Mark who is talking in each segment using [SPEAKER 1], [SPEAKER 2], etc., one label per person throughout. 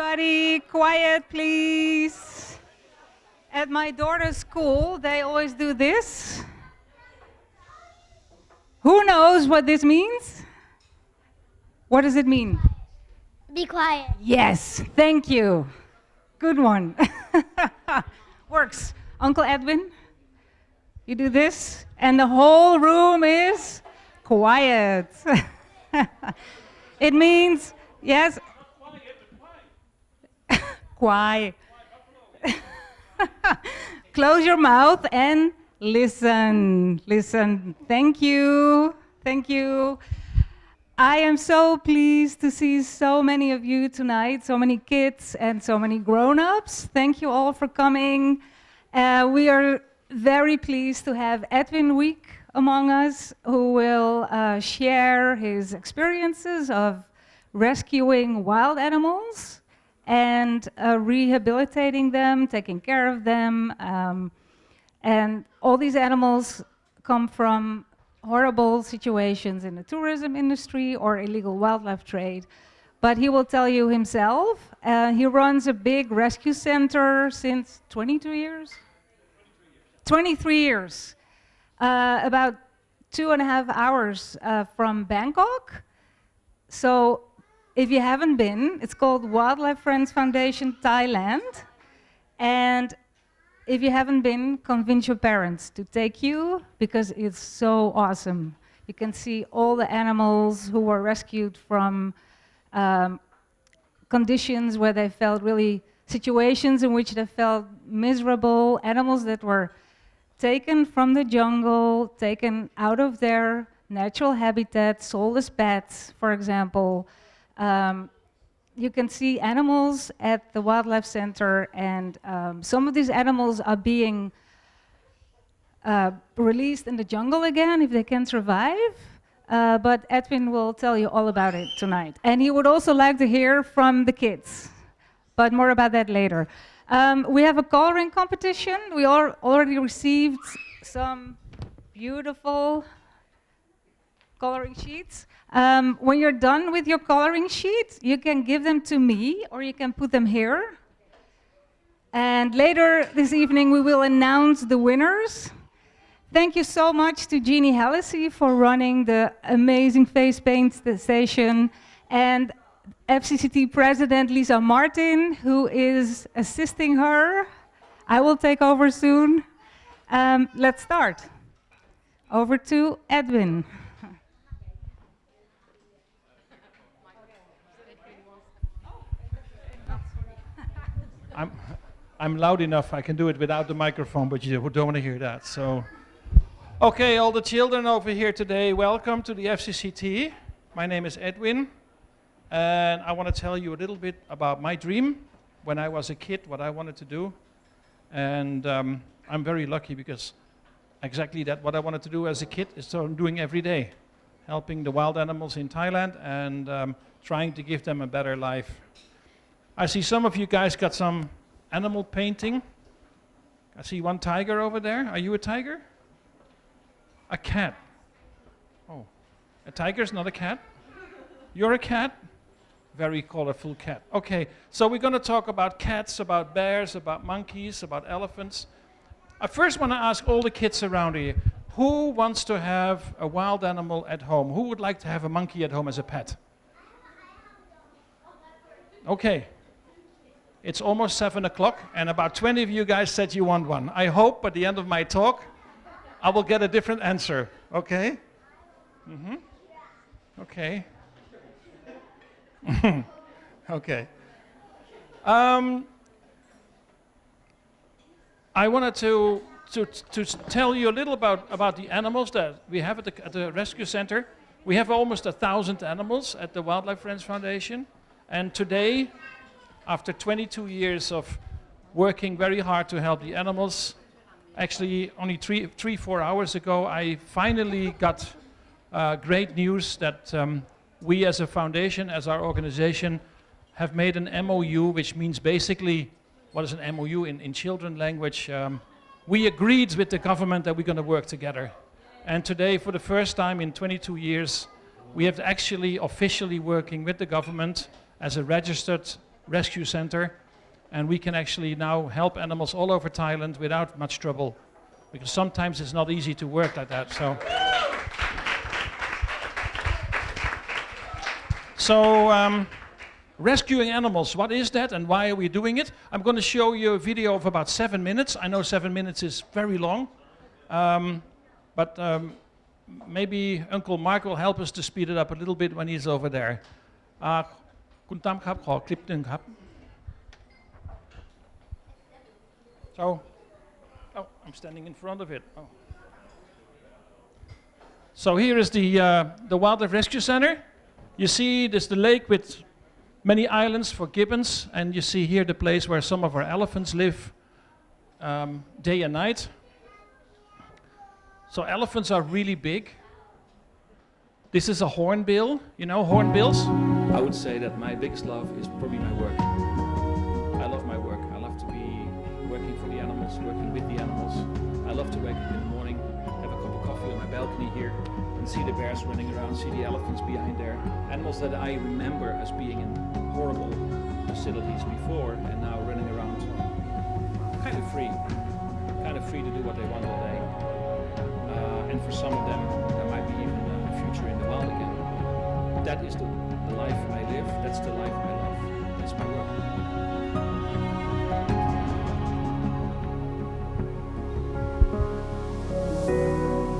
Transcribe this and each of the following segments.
[SPEAKER 1] Everybody, quiet, please. At my daughter's school, they always do this. Who knows what this means? What does it mean?
[SPEAKER 2] Be quiet.
[SPEAKER 1] Yes, thank you. Good one. Works. Uncle Edwin, you do this, and the whole room is quiet. It means, yes, quiet. Close your mouth and listen. Listen. Thank you. Thank you. I am so pleased to see so many of you tonight, so many kids and so many grown-ups. Thank you all for coming. We are very pleased to have Edwin Wiek among us, who will share his experiences of rescuing wild animals and rehabilitating them, taking care of them. And all these animals come from horrible situations in the tourism industry or illegal wildlife trade. But he will tell you himself. He runs a big rescue center since 22 years? 23 years. About 2.5 hours from Bangkok. So if you haven't been, it's called Wildlife Friends Foundation Thailand. And if you haven't been, convince your parents to take you, because it's so awesome. You can see all the animals who were rescued from conditions where they felt really, situations in which they felt miserable, animals that were taken from the jungle, taken out of their natural habitat, sold as pets, for example. You can see animals at the Wildlife Center, and some of these animals are being released in the jungle again if they can survive. But Edwin will tell you all about it tonight. And he would also like to hear from the kids, but more about that later. We have a coloring competition. We already received some beautiful coloring sheets. When you're done with your coloring sheet, you can give them to me, or you can put them here. And later this evening, we will announce the winners. Thank you so much to Jeannie Hallisey for running the amazing face paint station, and FCCT President Lisa Martin, who is assisting her. I will take over soon. Let's start. Over to Edwin.
[SPEAKER 3] I'm loud enough, I can do it without the microphone, but you don't want to hear that. So, okay, all the children over here today, welcome to the FCCT. My name is Edwin, and I want to tell you a little bit about my dream when I was a kid, what I wanted to do. And I'm very lucky, because exactly that, what I wanted to do as a kid, is what I'm doing every day, helping the wild animals in Thailand and trying to give them a better life. I see some of you guys got some animal painting. I see one tiger over there. Are you a tiger? A cat. Oh, a tiger's not a cat? You're a cat? Very colorful cat. Okay, so we're going to talk about cats, about bears, about monkeys, about elephants. I first want to ask all the kids around here, who wants to have a wild animal at home? Who would like to have a monkey at home as a pet? Okay. It's almost 7 o'clock, and about 20 of you guys said you want one. I hope by the end of my talk, I will get a different answer, okay? Mm-hmm. Okay. Okay. I wanted to tell you a little about the animals that we have at the rescue center. We have almost 1,000 animals at the Wildlife Friends Foundation, and today, after 22 years of working very hard to help the animals, actually only 4 hours ago, I finally got great news that we as a foundation, as our organization, have made an MOU, which means basically, what is an MOU in children language? We agreed with the government that we're going to work together. And today, for the first time in 22 years, we have actually officially working with the government as a registered rescue center, and we can actually now help animals all over Thailand without much trouble, because sometimes it's not easy to work like that. So rescuing animals, what is that and why are we doing it? I'm going to show you a video of about 7 minutes. I know 7 minutes is very long, but maybe Uncle Mark will help us to speed it up a little bit when he's over there. คุณตั้มครับขอคลิปหนึ่งครับ So, oh, I'm standing in front of it. Oh. So here is the Wildlife Rescue Center. You see there's the lake with many islands for gibbons, and you see here the place where some of our elephants live day and night. So elephants are really big. This is a hornbill, you know hornbills?
[SPEAKER 4] I would say that my biggest love is probably my work. I love my work. I love to be working for the animals, working with the animals. I love to wake up in the morning, have a cup of coffee on my balcony here, and see the bears running around, see the elephants behind there. Animals that I remember as being in horrible facilities before, and now running around kind of free to do what they want all day. And for some of them, there might be even a future in the wild again. That is the life I live. That's the life I love. That's my work.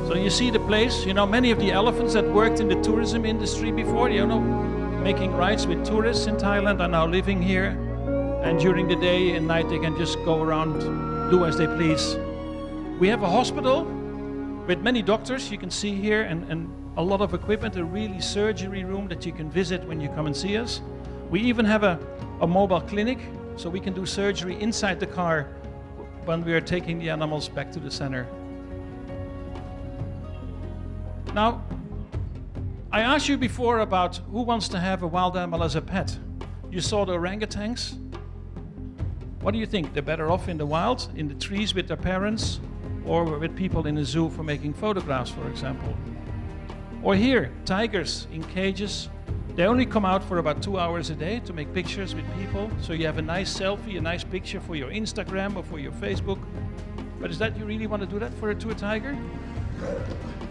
[SPEAKER 3] So you see the place, you know, many of the elephants that worked in the tourism industry before, you know, making rides with tourists in Thailand are now living here. And during the day and night they can just go around, do as they please. We have a hospital with many doctors, you can see here, and a lot of equipment, a really surgery room that you can visit when you come and see us. We even have a mobile clinic, so we can do surgery inside the car when we are taking the animals back to the center. Now, I asked you before about who wants to have a wild animal as a pet. You saw the orangutans. What do you think? They're better off in the wild, in the trees with their parents, or with people in a zoo for making photographs, for example? Or here, tigers in cages. They only come out for about 2 hours a day to make pictures with people. So you have a nice selfie, a nice picture for your Instagram or for your Facebook. But is that you really want to do that to a tiger?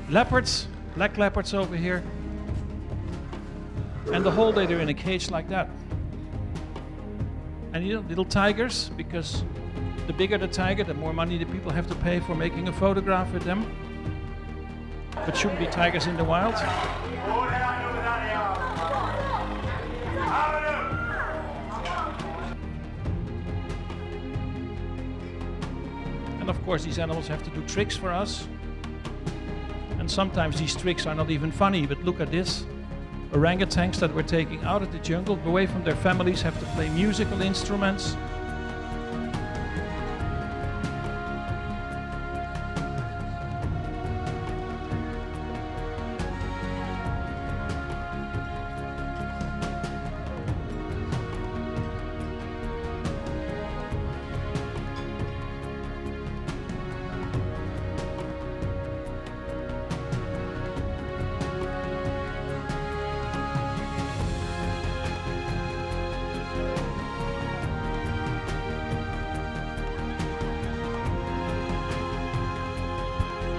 [SPEAKER 3] Leopards, black leopards over here. And the whole day they're in a cage like that. And you know, little tigers, because the bigger the tiger, the more money the people have to pay for making a photograph with them. But shouldn't be tigers in the wild. And of course these animals have to do tricks for us. And sometimes these tricks are not even funny, but look at this. Orangutans that we're taking out of the jungle, away from their families, have to play musical instruments.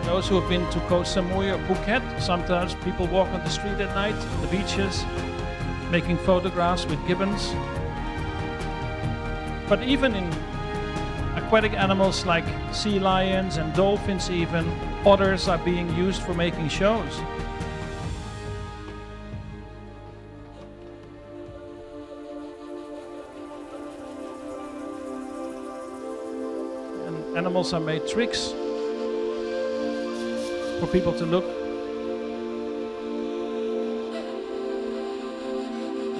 [SPEAKER 3] Those who have been to Koh Samui or Phuket, sometimes people walk on the street at night, on the beaches, making photographs with gibbons. But even in aquatic animals like sea lions and dolphins even, otters are being used for making shows. And animals are made tricks for people to look.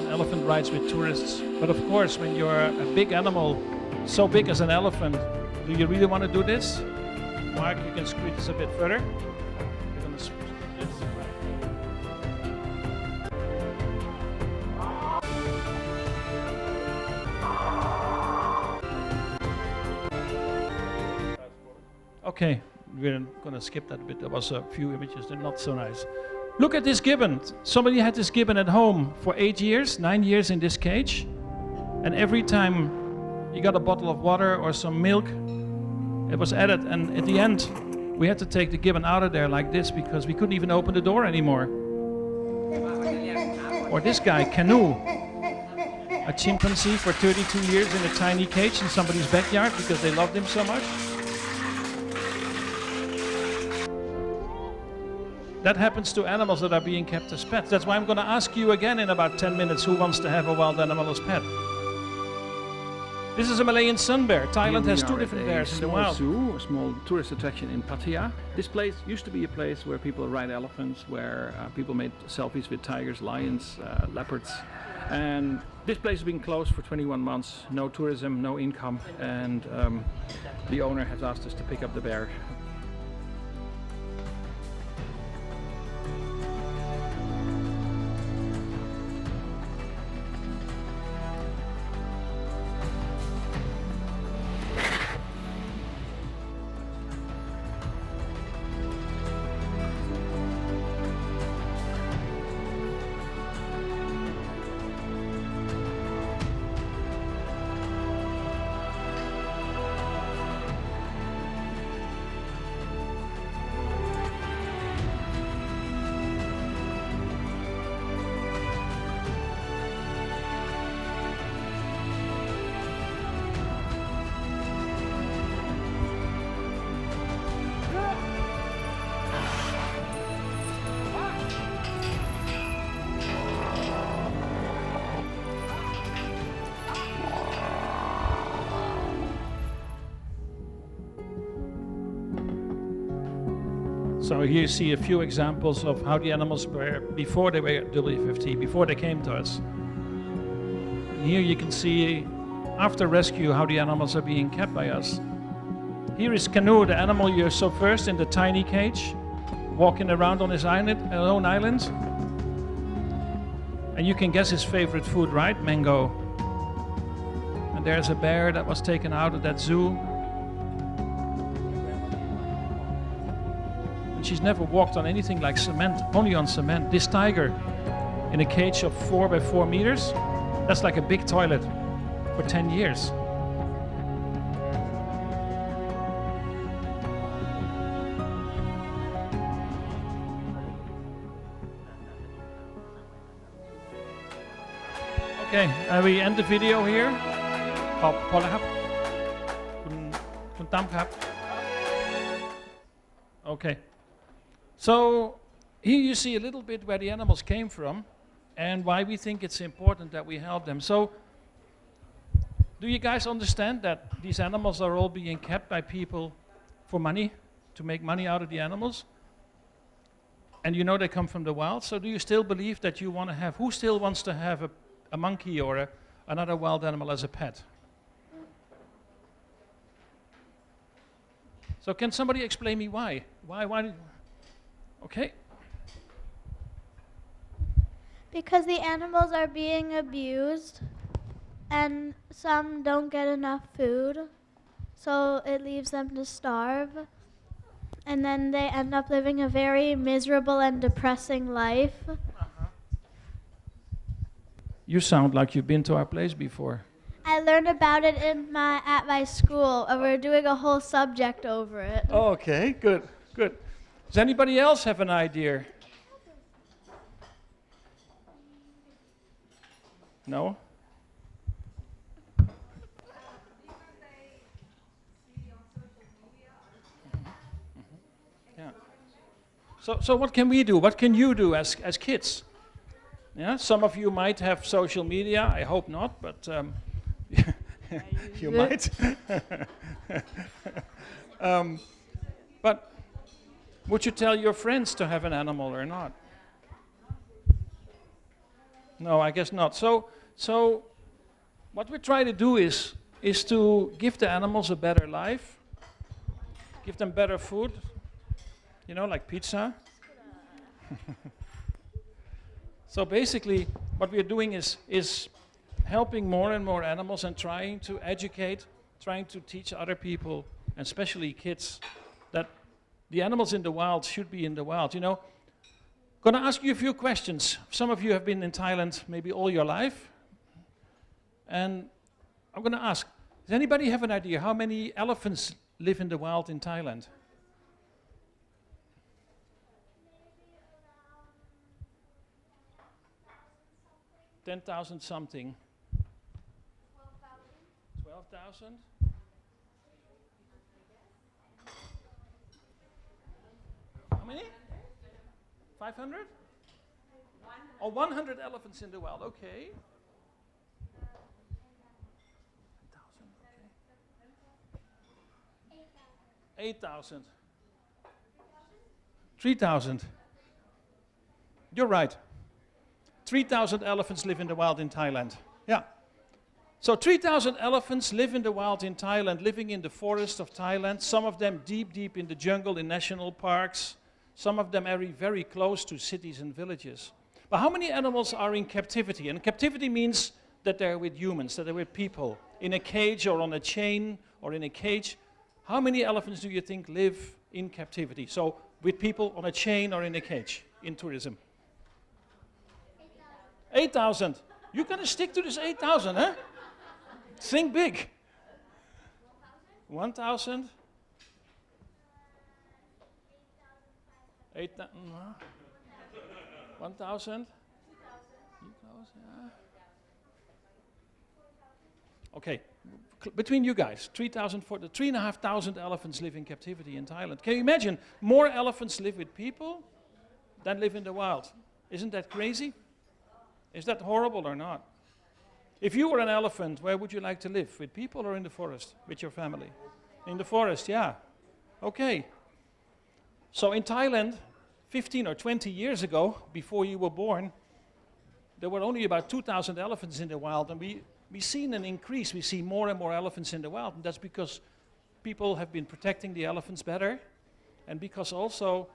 [SPEAKER 3] An elephant rides with tourists. But of course, when you're a big animal, so big as an elephant, do you really want to do this? Mark, you can squeeze this a bit further. We're going to squeeze this. Okay. We're going to skip that a bit. There was a few images, they're not so nice. Look at this gibbon. Somebody had this gibbon at home for 8 years, 9 years in this cage. And every time you got a bottle of water or some milk, it was added, and at the end, we had to take the gibbon out of there like this because we couldn't even open the door anymore. Or this guy, Canoe, a chimpanzee for 32 years in a tiny cage in somebody's backyard because they loved him so much. That happens to animals that are being kept as pets. That's why I'm going to ask you again in about 10 minutes who wants to have a wild animal as pet. This is a Malayan sun bear. Thailand has two different bears in the wild.
[SPEAKER 4] Zoo, a small tourist attraction in Pattaya. This place used to be a place where people ride elephants, where people made selfies with tigers, lions, leopards. And this place has been closed for 21 months. No tourism, no income, and the owner has asked us to pick up the bear.
[SPEAKER 3] So here you see a few examples of how the animals were before they were at WFFT, before they came to us. And here you can see after rescue how the animals are being kept by us. Here is Canoe, the animal you saw first in the tiny cage, walking around on his own island. And you can guess his favorite food, right? Mango. And there's a bear that was taken out of that zoo. And she's never walked on anything like cement, only on cement. This tiger in a cage of 4 by 4 meters, that's like a big toilet for 10 years. Okay, we end the video here. พอแล้วครับคุณตั้มครับ Okay. So here you see a little bit where the animals came from and why we think it's important that we help them. So do you guys understand that these animals are all being kept by people for money, to make money out of the animals? And you know they come from the wild, so do you still believe that you want to have, who still wants to have a monkey or another wild animal as a pet? So can somebody explain me why? Why did, okay.
[SPEAKER 2] Because the animals are being abused and some don't get enough food, so it leaves them to starve. And then they end up living a very miserable and depressing life.
[SPEAKER 3] You sound like you've been to our place before.
[SPEAKER 2] I learned about it at my school. We're doing a whole subject over it.
[SPEAKER 3] Okay, good. Does anybody else have an idea? No? Yeah. So what can we do? What can you do as kids? Yeah, some of you might have social media. I hope not, but you might. But would you tell your friends to have an animal or not? No, I guess not. So what we try to do is to give the animals a better life, give them better food, you know, like pizza. So basically, what we're doing is helping more and more animals and trying to educate, trying to teach other people, and especially kids, that the animals in the wild should be in the wild. You know, gonna ask you a few questions. Some of you have been in Thailand maybe all your life, And I'm going to ask, does anybody have an idea how many elephants live in the wild in Thailand? 10,000 something. 12,000? How many? 500? Oh, 100 elephants in the wild, okay. 10,000, okay. 8,000. 3,000. You're right. 3,000 elephants live in the wild in Thailand. Yeah. So 3,000 elephants live in the wild in Thailand, living in the forest of Thailand, some of them deep, deep in the jungle in national parks, some of them very, very close to cities and villages. But how many animals are in captivity? And captivity means that they're with humans, that they're with people, in a cage or on a chain or in a cage. How many elephants do you think live in captivity? So with people on a chain or in a cage in tourism? 8,000. You're going to stick to this 8,000, huh? Think big. 1,000? 8,000? 1,000? Yeah. Okay, between you guys, 3,000, 3,500 elephants live in captivity in Thailand. Can you imagine more elephants live with people than live in the wild? Isn't that crazy? Is that horrible or not? If you were an elephant, where would you like to live? With people or in the forest? With your family? In the forest, yeah. Okay. So in Thailand, 15 or 20 years ago, before you were born, there were only about 2,000 elephants in the wild, and we've seen an increase. We see more and more elephants in the wild, and that's because people have been protecting the elephants better, and because also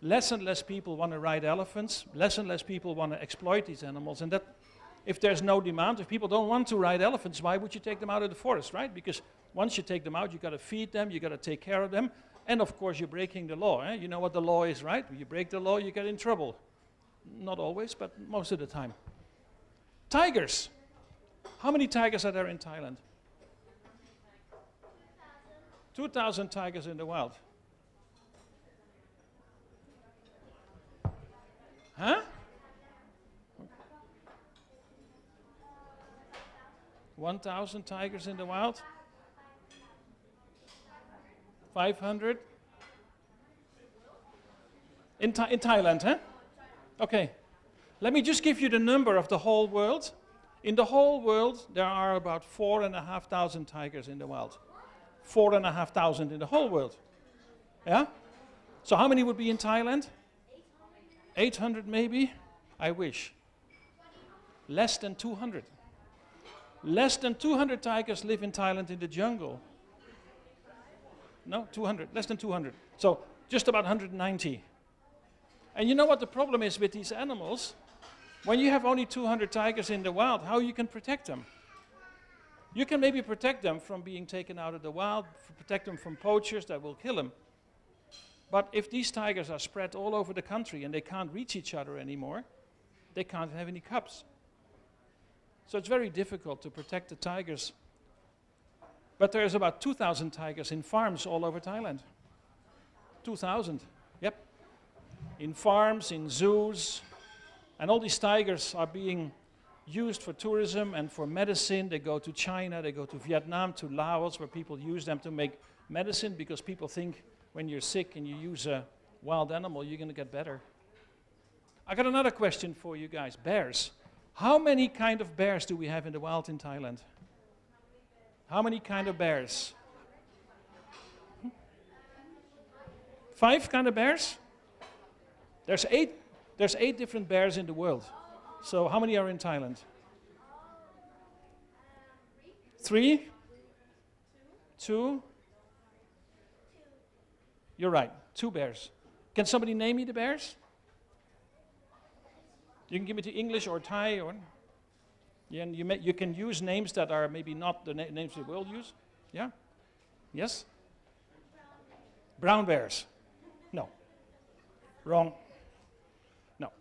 [SPEAKER 3] less and less people want to ride elephants, less and less people want to exploit these animals, and that if there's no demand, if people don't want to ride elephants, why would you take them out of the forest, right? Because once you take them out, you've got to feed them, you've got to take care of them, and of course you're breaking the law. You know what the law is, right? When you break the law, you get in trouble. Not always, but most of the time. Tigers. How many tigers are there in Thailand? 2,000 tigers in the wild. Huh? 1,000 tigers in the wild? 500? In Thailand, huh? Okay. Let me just give you the number of the whole world. In the whole world, there are about 4,500 tigers in the wild. 4,500 in the whole world. Yeah? So how many would be in Thailand? 800 maybe? I wish. Less than 200. Less than 200 tigers live in Thailand in the jungle. No, 200, less than 200. So just about 190. And you know what the problem is with these animals? When you have only 200 tigers in the wild, how you can protect them? You can maybe protect them from being taken out of the wild, protect them from poachers that will kill them. But if these tigers are spread all over the country and they can't reach each other anymore, they can't have any cubs. So it's very difficult to protect the tigers. But there's about 2,000 tigers in farms all over Thailand. 2,000, yep. In farms, in zoos. And all these tigers are being used for tourism and for medicine. They go to China, they go to Vietnam, to Laos, where people use them to make medicine because people think when you're sick and you use a wild animal, you're going to get better. I got another question for you guys. Bears. How many kind of bears do we have in the wild in Thailand? How many kind of bears? 5 kind of bears? There's 8 different bears in the world. So how many are in Thailand? 3? 2? You're right, 2 bears. Can somebody name me the bears? You can give it to English or Thai, or yeah, and you can use names that are maybe not the names we will use. Yeah? Yes? Brown bears. No. Wrong. No.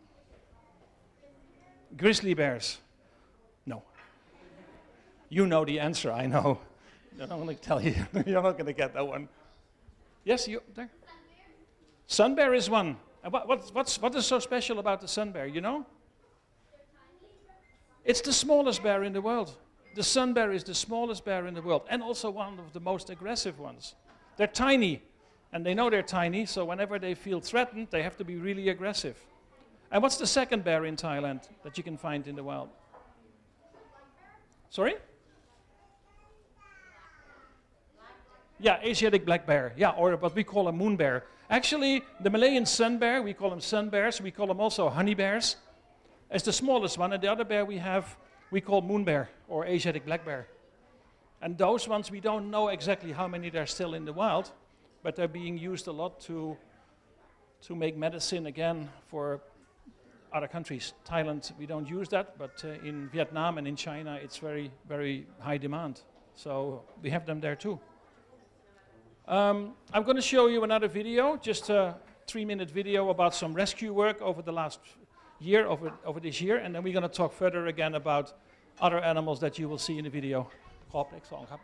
[SPEAKER 3] Grizzly bears. No. You know the answer, I know. I'm not going to tell you. You're not going to get that one. Yes, you there. Sun bear is one. And what is so special about the sun bear, you know? It's the smallest bear in the world. The sun bear is the smallest bear in the world, and also one of the most aggressive ones. They're tiny, and they know they're tiny, so whenever they feel threatened, they have to be really aggressive. And what's the second bear in Thailand that you can find in the wild? Sorry? Yeah, Asiatic black bear. Yeah, or what we call a moon bear. Actually, the Malayan sun bear, we call them sun bears. We call them also honey bears. It's the smallest one, and the other bear we call moon bear or Asiatic black bear. And those ones, we don't know exactly how many there are still in the wild, but they're being used a lot to make medicine again for other countries. Thailand, we don't use that, but in Vietnam and in China, it's very, very high demand. So we have them there too. I'm going to show you another video, just a 3-minute video about some rescue work over the last year, over this year, and then we're going to talk further again about other animals that you will see in the video. ขอเพลง2 ครับ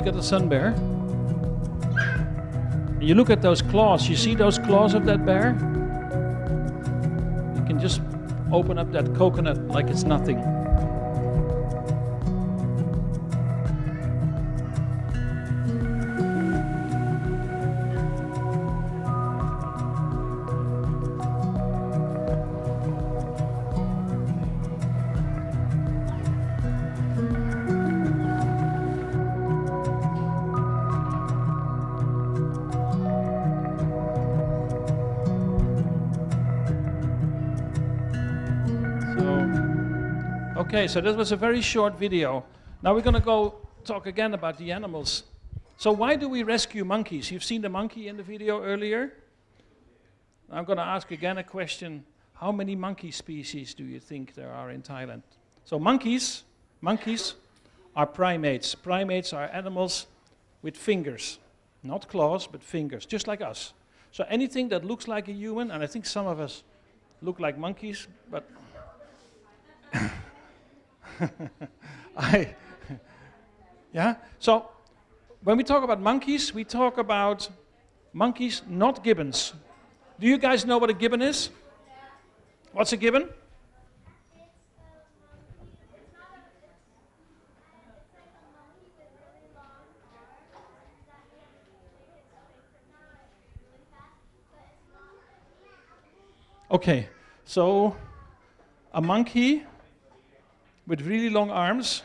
[SPEAKER 3] Got the sun bear. And you look at those claws. You see those claws of that bear? You can just open up that coconut like it's nothing. Okay, so that was a very short video. Now we're going to go talk again about the animals. So why do we rescue monkeys? You've seen the monkey in the video earlier. I'm going to ask again a question. How many monkey species do you think there are in Thailand? So monkeys are primates. Primates are animals with fingers. Not claws, but fingers, just like us. So anything that looks like a human, and I think some of us look like monkeys, but yeah. So when we talk about monkeys, we talk about monkeys, not gibbons. Do you guys know what a gibbon is? What's a gibbon? Okay, so a monkey with really long arms,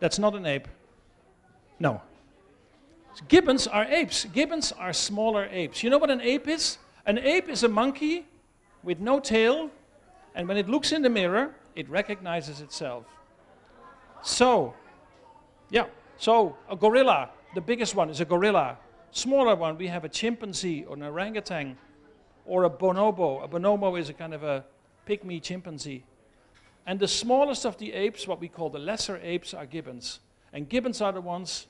[SPEAKER 3] that's not an ape. No. Gibbons are apes. Gibbons are smaller apes. You know what an ape is? An ape is a monkey with no tail, and when it looks in the mirror, it recognizes itself. So, yeah, so a gorilla, the biggest one is a gorilla. Smaller one, we have a chimpanzee or an orangutan or a bonobo. A bonobo is a kind of a pygmy chimpanzee. And the smallest of the apes, what we call the lesser apes, are gibbons. And gibbons are the ones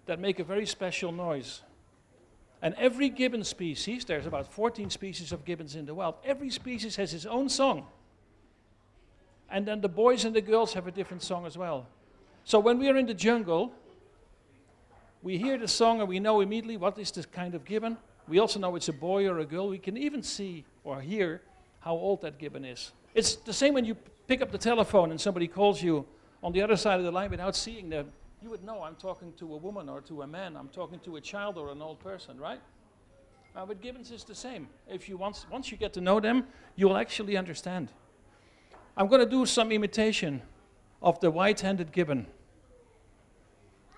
[SPEAKER 3] that make a very special noise. And every gibbon species, there's about 14 species of gibbons in the wild, every species has its own song. And then the boys and the girls have a different song as well. So when we are in the jungle, we hear the song and we know immediately what is this kind of gibbon. We also know it's a boy or a girl. We can even see or hear how old that gibbon is. It's the same when you pick up the telephone and somebody calls you on the other side of the line without seeing them. You would know I'm talking to a woman or to a man. I'm talking to a child or an old person, right? With gibbons it's the same. If you once you get to know them, you'll actually understand. I'm going to do some imitation of the white-handed gibbon.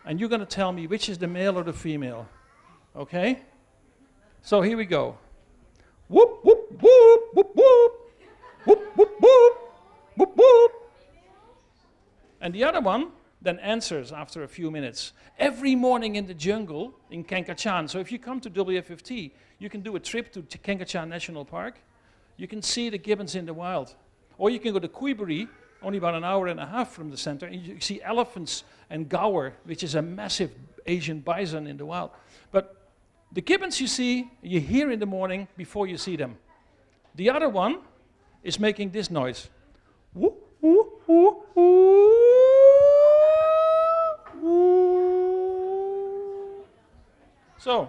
[SPEAKER 3] And you're going to tell me which is the male or the female. Okay? So here we go. Whoop, whoop, whoop, whoop, whoop. Whoop, whoop, whoop. Whoop, whoop. And the other one then answers after a few minutes. Every morning in the jungle in Kankachan. So if you come to WFFT, you can do a trip to Kankachan National Park. You can see the gibbons in the wild. Or you can go to Kuiburi, only about an hour and a half from the center, and you see elephants and gaur, which is a massive Asian bison in the wild. But the gibbons you see, you hear in the morning before you see them. The other one is making this noise. Woo, woo, woo, woo, woo. So,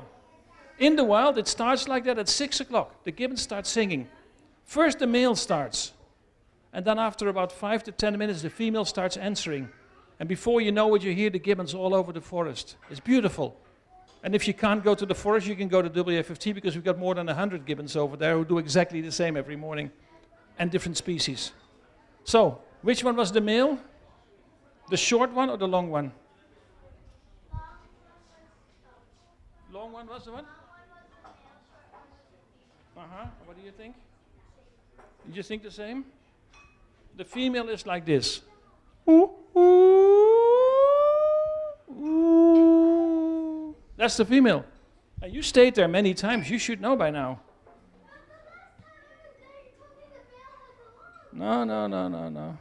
[SPEAKER 3] in the wild, it starts like that at 6 o'clock. The gibbons start singing. First the male starts. And then after about 5 to 10 minutes, the female starts answering. And before you know it, you hear the gibbons all over the forest. It's beautiful. And if you can't go to the forest, you can go to WFFT because we've got more than 100 gibbons over there who do exactly the same every morning. And different species. So, which one was the male? The short one or the long one? Long one was the one? Uh-huh. What do you think? You think the same? The female is like this. Ooh, ooh, ooh. That's the female. And you stayed there many times. You should know by now. No.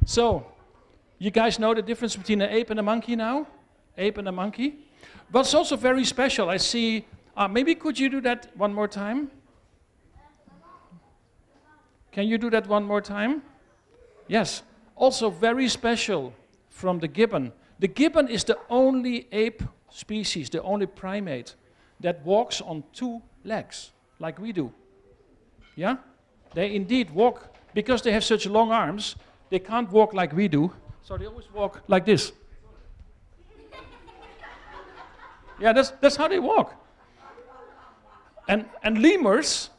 [SPEAKER 3] So, you guys know the difference between an ape and a monkey now? Ape and a monkey. What's also very special, I see, maybe could you do that one more time? Can you do that one more time? Yes. Also very special from the gibbon. The gibbon is the only ape species, the only primate that walks on 2 legs, like we do. Yeah? They indeed walk, because they have such long arms, they can't walk like we do, so they always walk like this. Yeah, that's how they walk. And lemurs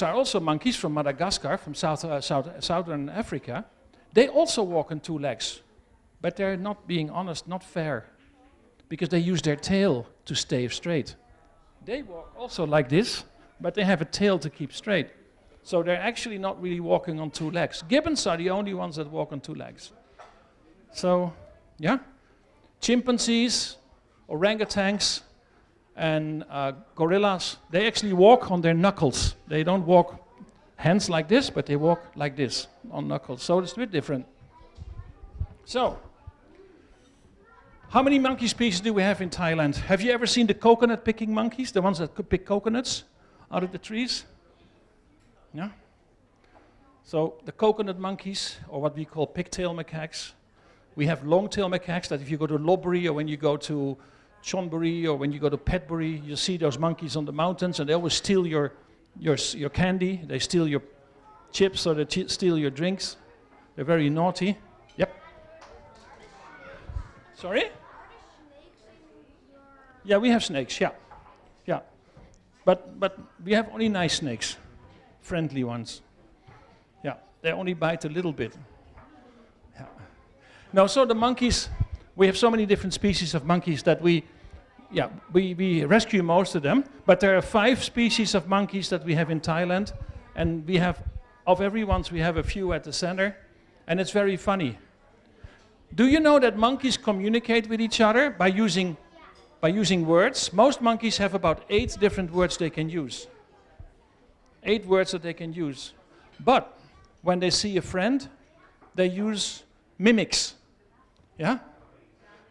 [SPEAKER 3] are also monkeys from Madagascar, from southern Africa. They also walk on 2 legs, but they're not, being honest, not fair, because they use their tail to stay straight. They walk also like this, but they have a tail to keep straight. So they're actually not really walking on 2 legs. Gibbons are the only ones that walk on 2 legs. So, yeah. Chimpanzees, orangutans, and gorillas, they actually walk on their knuckles. They don't walk hands like this, but they walk like this on knuckles. So it's a bit different. So, how many monkey species do we have in Thailand? Have you ever seen the coconut picking monkeys, the ones that could pick coconuts out of the trees? Yeah. So the coconut monkeys, or what we call pigtail macaques. We have long-tail macaques that if you go to Lopburi or when you go to Chonburi or when you go to Petburi, you see those monkeys on the mountains and they always steal your candy. They steal your chips or they steal your drinks. They're very naughty. Yep. Sorry? Yeah, we have snakes, yeah. Yeah. But we have only nice snakes. Friendly ones. Yeah, they only bite a little bit. Yeah. Now, so the monkeys, we have so many different species of monkeys that we rescue most of them, but there are 5 species of monkeys that we have in Thailand, and we have, of every ones, we have a few at the center, and it's very funny. Do you know that monkeys communicate with each other by using words? Most monkeys have about 8 different words they can use. 8 words that they can use. But when they see a friend, they use mimics. Yeah?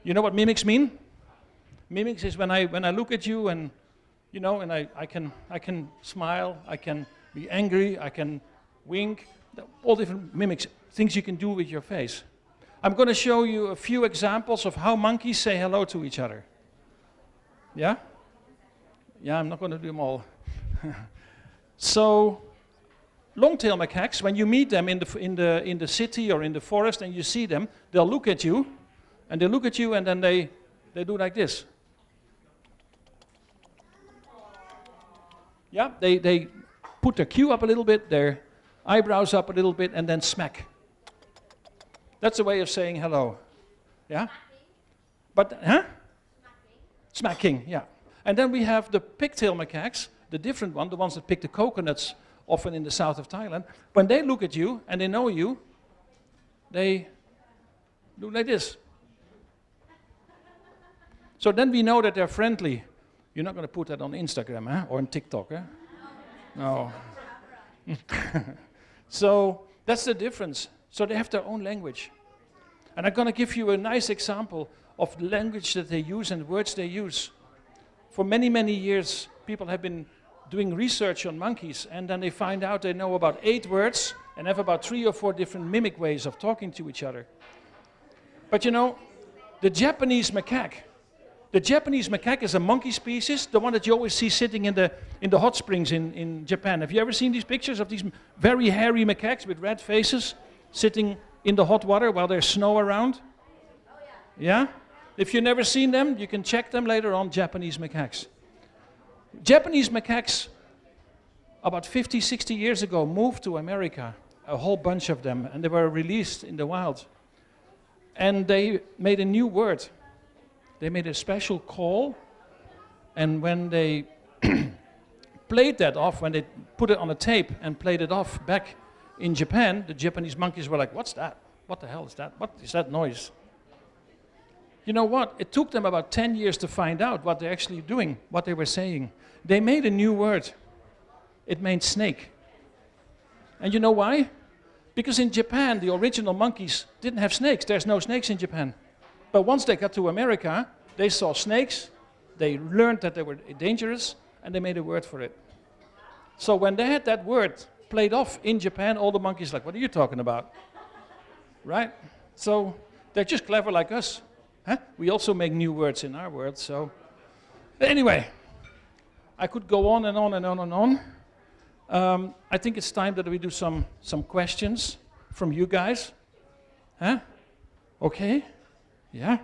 [SPEAKER 3] You know what mimics mean? Mimics is when I look at you and, you know, and I can smile, I can be angry, I can wink, all different mimics, things you can do with your face. I'm going to show you a few examples of how monkeys say hello to each other. Yeah? Yeah, I'm not going to do them all. So, long-tailed macaques, when you meet them in the city or in the forest and you see them, they'll look at you, and they look at you and then they do like this. Yeah, they put their queue up a little bit, their eyebrows up a little bit, and then smack. That's a way of saying hello. Yeah? But, huh? Smacking, yeah. And then we have the pigtail macaques, the different one, the ones that pick the coconuts, often in the south of Thailand. When they look at you and they know you, they do like this. So then we know that they're friendly. You're not going to put that on Instagram, huh? Or on TikTok, huh? No. So that's the difference. So they have their own language. And I'm going to give you a nice example of the language that they use and words they use. For many, many years, people have been doing research on monkeys, and then they find out they know about 8 words and have about 3 or 4 different mimic ways of talking to each other. But you know, the Japanese macaque is a monkey species, the one that you always see sitting in the hot springs in Japan. Have you ever seen these pictures of these very hairy macaques with red faces sitting in the hot water while there's snow around? Oh, yeah. Yeah? If you've never seen them, you can check them later on, Japanese macaques. Japanese macaques, about 50, 60 years ago, moved to America, a whole bunch of them, and they were released in the wild. And they made a new word. They made a special call, and when they played that off, when they put it on a tape and played it off back in Japan, the Japanese monkeys were like, "What's that? What the hell is that? What is that noise?" You know what? It took them about 10 years to find out what they're actually doing, what they were saying. They made a new word. It meant snake. And you know why? Because in Japan, the original monkeys didn't have snakes. There's no snakes in Japan. But once they got to America, they saw snakes, they learned that they were dangerous, and they made a word for it. So when they had that word played off in Japan, all the monkeys like, "What are you talking about?" Right? So they're just clever like us. Huh? We also make new words in our world, so... Anyway, I could go on and on and on and on. I think it's time that we do some questions from you guys. Huh? Okay? Yeah?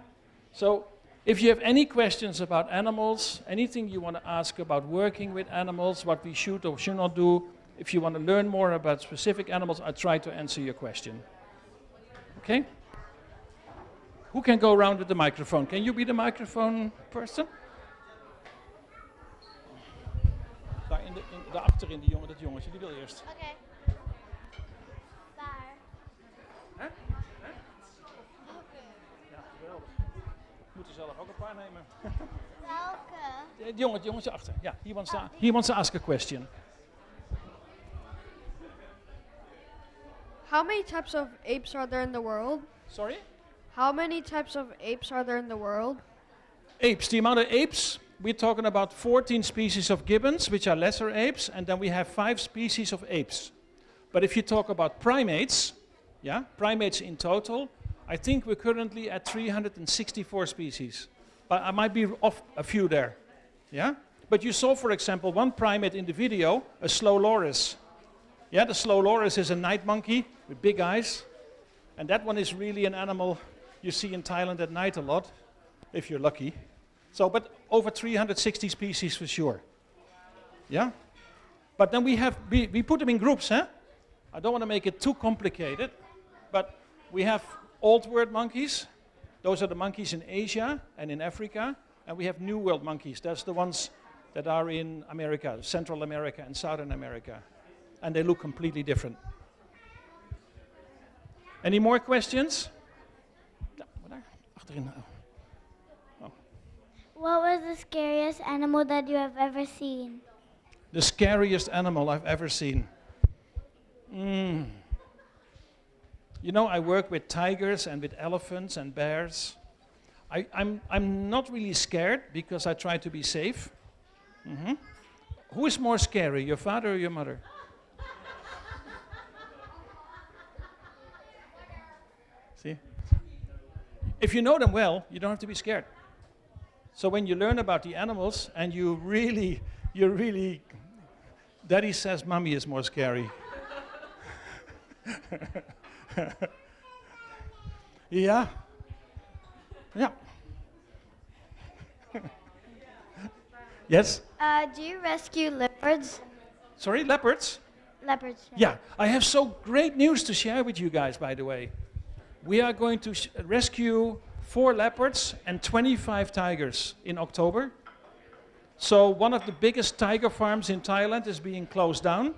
[SPEAKER 3] So, if you have any questions about animals, anything you want to ask about working with animals, what we should or should not do, if you want to learn more about specific animals, I try to answer your question. Okay? Who can go around with the microphone? Can you be the microphone person? Daar achterin, dat jongetje, die wil eerst.
[SPEAKER 2] Oké. Daar.
[SPEAKER 3] Hè? Ja, geweldig. Moet er zelf ook een paar nemen.
[SPEAKER 2] Welke?
[SPEAKER 3] Het jongetje achter. Ja, he wants to ask a question.
[SPEAKER 5] How many types of apes are there in the world?
[SPEAKER 3] Sorry?
[SPEAKER 5] How many types of apes are there in the world?
[SPEAKER 3] Apes, the amount of apes, we're talking about 14 species of gibbons, which are lesser apes, and then we have 5 species of apes. But if you talk about primates, yeah, primates in total, I think we're currently at 364 species. But I might be off a few there, yeah? But you saw, for example, one primate in the video, a slow loris. Yeah, the slow loris is a night monkey with big eyes, and that one is really an animal you see in Thailand at night a lot, if you're lucky. So, but over 360 species for sure. Yeah? But then we put them in groups, huh? I don't want to make it too complicated, but we have old world monkeys. Those are the monkeys in Asia and in Africa. And we have new world monkeys. That's the ones that are in America, Central America and Southern America. And they look completely different. Any more questions?
[SPEAKER 2] What was the scariest animal that you have ever seen?
[SPEAKER 3] The scariest animal I've ever seen. You know, I work with tigers and with elephants and bears. I'm not really scared because I try to be safe. Mhm. Who is more scary, your father or your mother? See? If you know them well, you don't have to be scared. So when you learn about the animals and you really, Daddy says mommy is more scary. Yeah. Yeah. Yes?
[SPEAKER 2] Do you rescue leopards?
[SPEAKER 3] Sorry, leopards?
[SPEAKER 2] Leopards.
[SPEAKER 3] Yeah, I have so great news to share with you guys, by the way. We are going to rescue 4 leopards and 25 tigers in October. So one of the biggest tiger farms in Thailand is being closed down.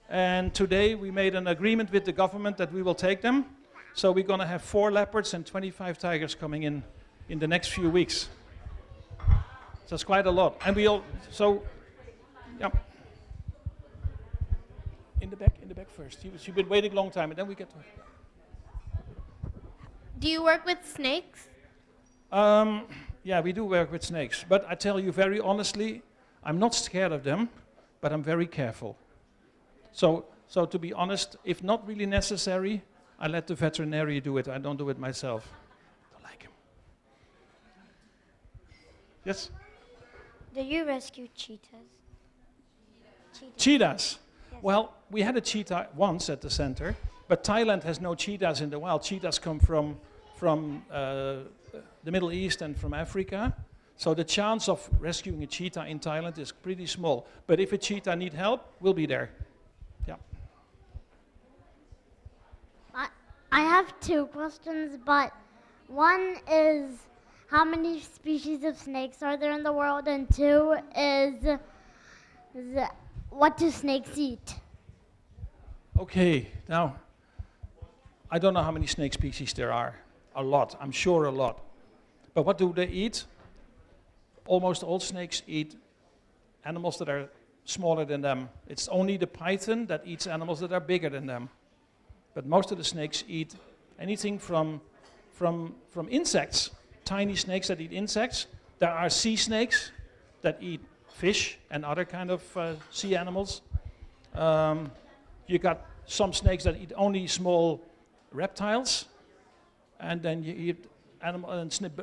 [SPEAKER 3] And today we made an agreement with the government that we will take them. So we're going to have 4 leopards and 25 tigers coming in the next few weeks. So it's quite a lot. And we all, so, yeah. In the back first. You've been waiting a long time, and then we get to her.
[SPEAKER 6] Do you work with snakes?
[SPEAKER 3] Yeah, we do work with snakes. But I tell you very honestly, I'm not scared of them, but I'm very careful. So to be honest, if not really necessary, I let the veterinarian do it. I don't do it myself. I like him. Yes?
[SPEAKER 2] Do you rescue cheetahs?
[SPEAKER 3] Cheetahs. Yes. Well, we had a cheetah once at the center, but Thailand has no cheetahs in the wild. Cheetahs come from the Middle East and from Africa. So the chance of rescuing a cheetah in Thailand is pretty small. But if a cheetah needs help, we'll be there. Yeah.
[SPEAKER 7] I have 2 questions, but one is how many species of snakes are there in the world, and 2 is what do snakes eat?
[SPEAKER 3] Okay, now, I don't know how many snake species there are. A lot, I'm sure a lot. But what do they eat? Almost all snakes eat animals that are smaller than them. It's only the python that eats animals that are bigger than them. But most of the snakes eat anything from insects, tiny snakes that eat insects. There are sea snakes that eat fish and other kind of sea animals. You got some snakes that eat only small reptiles, and then you eat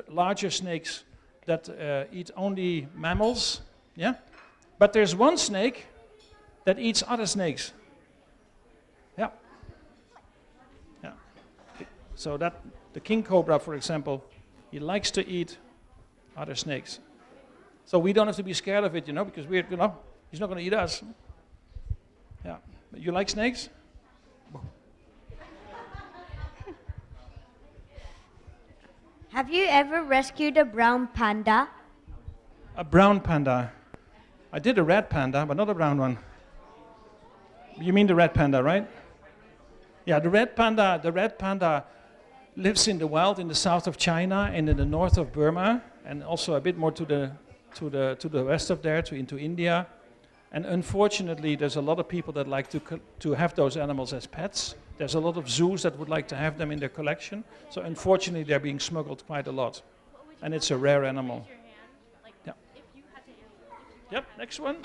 [SPEAKER 3] larger snakes that eat only mammals. Yeah, but there's one snake that eats other snakes. Yeah. Yeah. So that the king cobra, for example, he likes to eat other snakes. So we don't have to be scared of it, because he's not going to eat us. Yeah. You like snakes?
[SPEAKER 6] Have you ever rescued a brown panda?
[SPEAKER 3] A brown panda. I did a red panda, but not a brown one. You mean the red panda, right? Yeah, the red panda lives in the wild in the south of China and in the north of Burma, and also a bit more to the west of there, into India. And unfortunately, there's a lot of people that like to have those animals as pets. There's a lot of zoos that would like to have them in their collection. So unfortunately, they're being smuggled quite a lot. And it's a rare animal. Yeah. Yep, next one.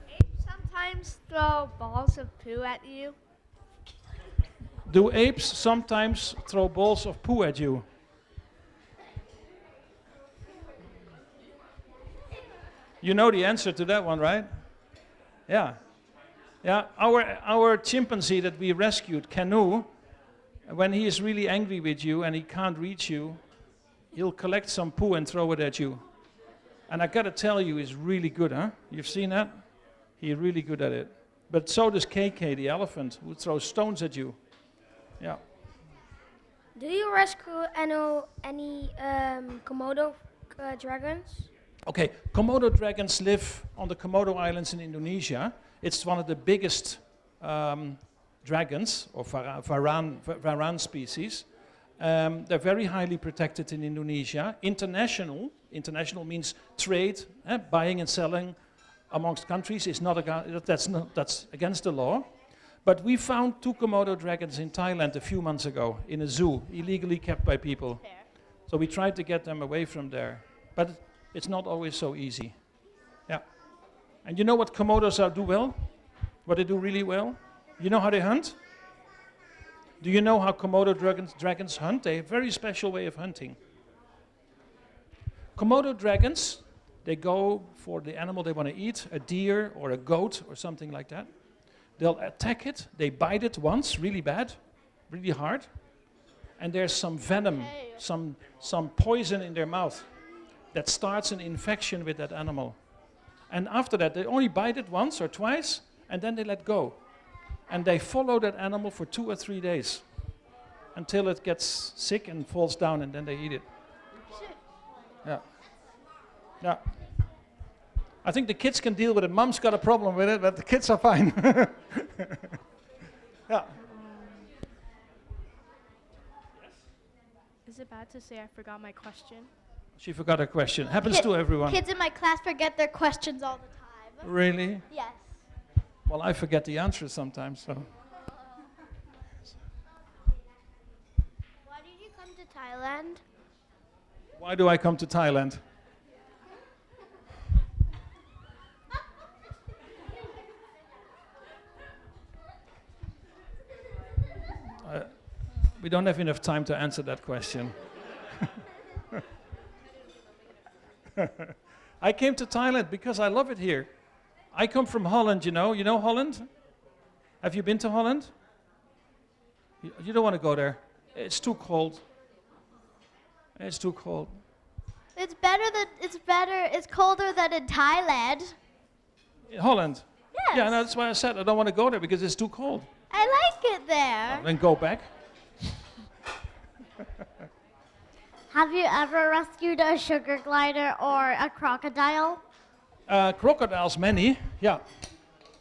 [SPEAKER 5] Apes sometimes throw balls of poo at you.
[SPEAKER 3] Do apes sometimes throw balls of poo at you? You know the answer to that one, right? Yeah. Yeah, our chimpanzee that we rescued, Canoe, when he is really angry with you and he can't reach you, he'll collect some poo and throw it at you. And I gotta tell you, he's really good, huh? You've seen that? He's really good at it. But so does KK, the elephant, who throws stones at you. Yeah.
[SPEAKER 6] Do you rescue any Komodo dragons?
[SPEAKER 3] Okay, Komodo dragons live on the Komodo Islands in Indonesia. It's one of the biggest dragons, or varan species. They're very highly protected in Indonesia. International means trade, buying and selling amongst countries is that's against the law. But we found 2 Komodo dragons in Thailand a few months ago in a zoo, illegally kept by people. So we tried to get them away from there. But it's not always so easy. Yeah. And you know what Komodos do well? What they do really well? You know how they hunt? Do you know how Komodo dragons hunt? They have a very special way of hunting. Komodo dragons, they go for the animal they want to eat, a deer or a goat or something like that. They'll attack it, they bite it once, really bad, really hard, and there's some venom, some poison in their mouth that starts an infection with that animal. And after that, they only bite it once or twice, and then they let go. And they follow that animal for 2 or 3 days until it gets sick and falls down, and then they eat it. Yeah. Yeah. I think the kids can deal with it. Mom's got a problem with it, but the kids are fine. Yeah.
[SPEAKER 5] Is it bad to say I forgot my question?
[SPEAKER 3] She forgot her question. Happens to everyone.
[SPEAKER 2] Kids in my class forget their questions all the time.
[SPEAKER 3] Really?
[SPEAKER 2] Yes.
[SPEAKER 3] Well, I forget the answers sometimes, so.
[SPEAKER 2] Why did you come to Thailand?
[SPEAKER 3] Why do I come to Thailand? We don't have enough time to answer that question. I came to Thailand because I love it here. I come from Holland, you know. You know Holland? Have you been to Holland? You don't want to go there. It's too cold. It's too cold.
[SPEAKER 2] It's colder than in Thailand.
[SPEAKER 3] In Holland?
[SPEAKER 2] Yes.
[SPEAKER 3] Yeah, no, that's why I said I don't want to go there because it's too cold.
[SPEAKER 2] I like it there.
[SPEAKER 3] Then go back.
[SPEAKER 7] Have you ever rescued a sugar glider or a crocodile?
[SPEAKER 3] Crocodiles, many, yeah.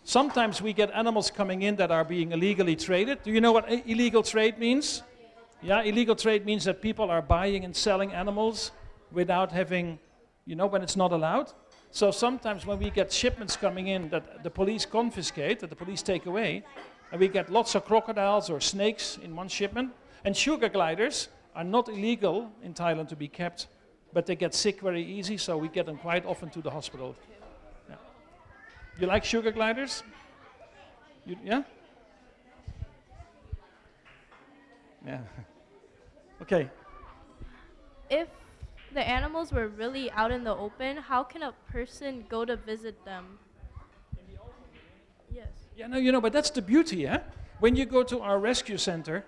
[SPEAKER 3] Sometimes we get animals coming in that are being illegally traded. Do you know what illegal trade means? Yeah, illegal trade means that people are buying and selling animals without having, when it's not allowed. So sometimes when we get shipments coming in that the police confiscate, that the police take away, and we get lots of crocodiles or snakes in one shipment, and sugar gliders are not illegal in Thailand to be kept, but they get sick very easy, so we get them quite often to the hospital. Yeah. You like sugar gliders? Yeah? Yeah. Okay.
[SPEAKER 5] If the animals were really out in the open, how can a person go to visit them? Yes.
[SPEAKER 3] Yeah, no, but that's the beauty, eh? When you go to our rescue center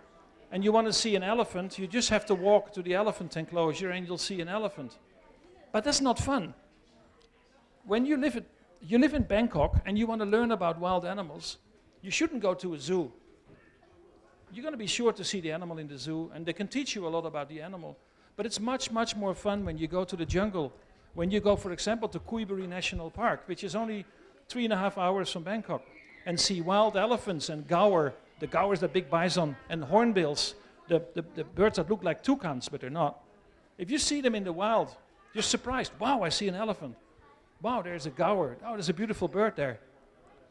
[SPEAKER 3] and you want to see an elephant, you just have to walk to the elephant enclosure and you'll see an elephant. But that's not fun. When you live in Bangkok and you want to learn about wild animals, you shouldn't go to a zoo. You're going to be sure to see the animal in the zoo, and they can teach you a lot about the animal. But it's much, much more fun when you go to the jungle. When you go, for example, to Kuiburi National Park, which is only 3.5 hours from Bangkok, and see wild elephants and gaur. The gaur is the big bison, and hornbills, the birds that look like toucans, but they're not. If you see them in the wild, you're surprised. Wow, I see an elephant. Wow, there's a gaur. Oh, there's a beautiful bird there.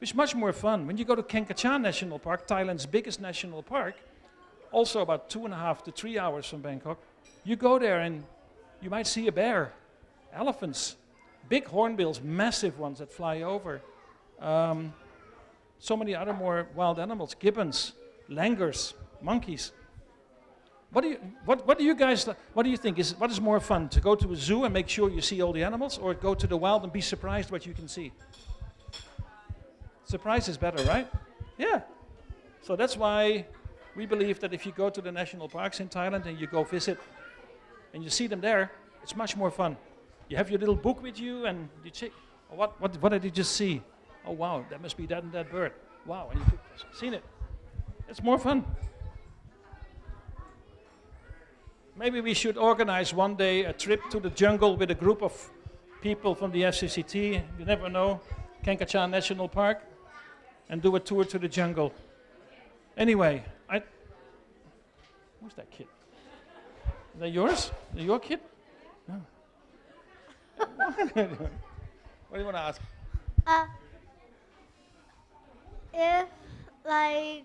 [SPEAKER 3] It's much more fun. When you go to Kankachan National Park, Thailand's biggest national park, also about 2.5 to 3 hours from Bangkok, you go there and you might see a bear, elephants, big hornbills, massive ones that fly over. So many other more wild animals, gibbons, langurs, monkeys. What do you think? What is more fun, to go to a zoo and make sure you see all the animals, or go to the wild and be surprised what you can see? Surprise is better, right? Yeah. So that's why we believe that if you go to the national parks in Thailand and you go visit and you see them there, it's much more fun. You have your little book with you and you check, oh, what did you just see? Oh wow, that must be that and that bird. Wow, and you've seen it. It's more fun. Maybe we should organize one day a trip to the jungle with a group of people from the FCCT, you never know, Kankachan National Park, and do a tour to the jungle. Anyway, who's that kid? Is that yours? Is that your kid? No. What do you want to ask?
[SPEAKER 2] If like,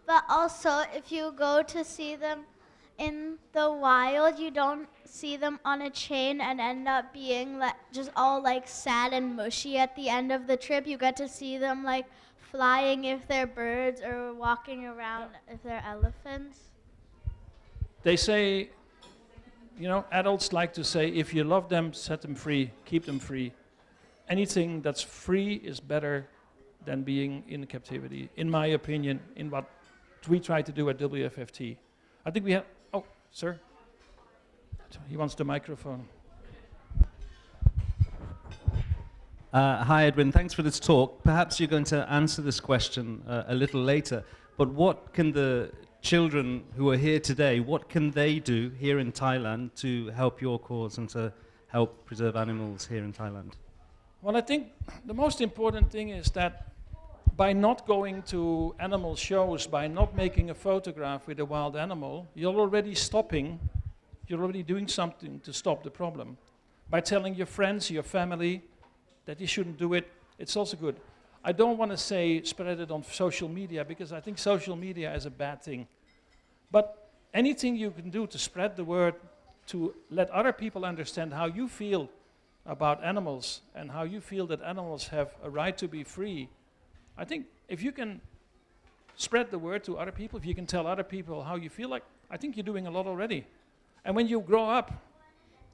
[SPEAKER 2] but also if you go to see them in the wild, you don't see them on a chain and end up being like just all like sad and mushy at the end of the trip. You get to see them like flying if they're birds or walking around if they're elephants.
[SPEAKER 3] They say, you know, adults like to say, if you love them, set them free, keep them free. Anything that's free is better than being in captivity, in my opinion, in what we try to do at WFFT. I think we have, oh, sir. He wants the microphone.
[SPEAKER 8] Hi, Edwin. Thanks for this talk. Perhaps you're going to answer this question a little later. But what can the children who are here today, what can they do here in Thailand to help your cause and to help preserve animals here in Thailand?
[SPEAKER 3] Well, I think the most important thing is that by not going to animal shows, by not making a photograph with a wild animal, you're already doing something to stop the problem. By telling your friends, your family, that you shouldn't do it, it's also good. I don't want to say spread it on social media, because I think social media is a bad thing. But anything you can do to spread the word, to let other people understand how you feel about animals and how you feel that animals have a right to be free, I think if you can spread the word to other people, if you can tell other people how you feel, like, I think you're doing a lot already. And when you grow up,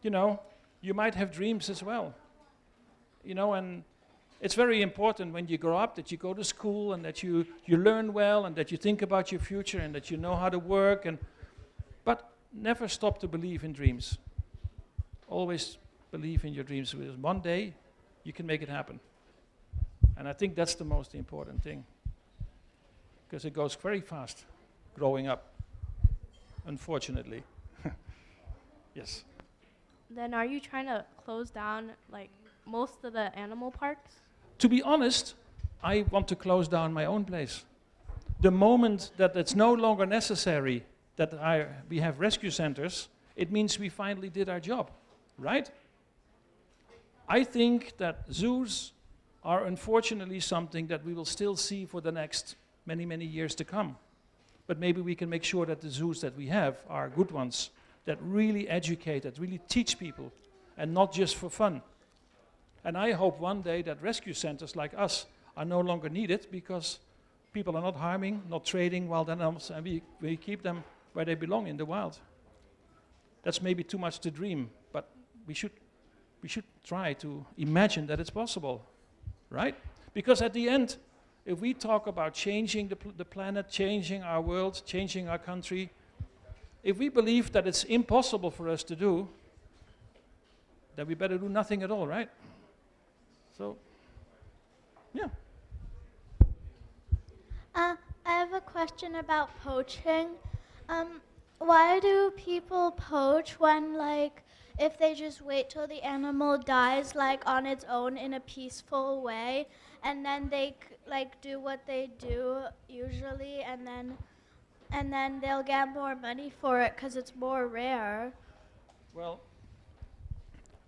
[SPEAKER 3] you know, you might have dreams as well. You know, and it's very important when you grow up that you go to school and that you learn well and that you think about your future and that you know how to work. But never stop to believe in dreams. Always believe in your dreams, because one day you can make it happen. And I think that's the most important thing, because it goes very fast growing up, unfortunately. Yes.
[SPEAKER 5] Then are you trying to close down like most of the animal parks?
[SPEAKER 3] To be honest, I want to close down my own place. The moment that it's no longer necessary that we have rescue centers, it means we finally did our job, right? I think that zoos are unfortunately something that we will still see for the next many, many years to come. But maybe we can make sure that the zoos that we have are good ones, that really educate, that really teach people, and not just for fun. And I hope one day that rescue centers like us are no longer needed, because people are not harming, not trading wild animals, and we keep them where they belong, in the wild. That's maybe too much to dream, but we should try to imagine that it's possible. Right? Because at the end, if we talk about changing the planet, changing our world, changing our country, if we believe that it's impossible for us to do, then we better do nothing at all, right? So, yeah.
[SPEAKER 2] I have a question about poaching. Why do people poach when, like, if they just wait till the animal dies, like, on its own in a peaceful way, and then they, like, do what they do usually, and then they'll get more money for it because it's more rare?
[SPEAKER 3] Well,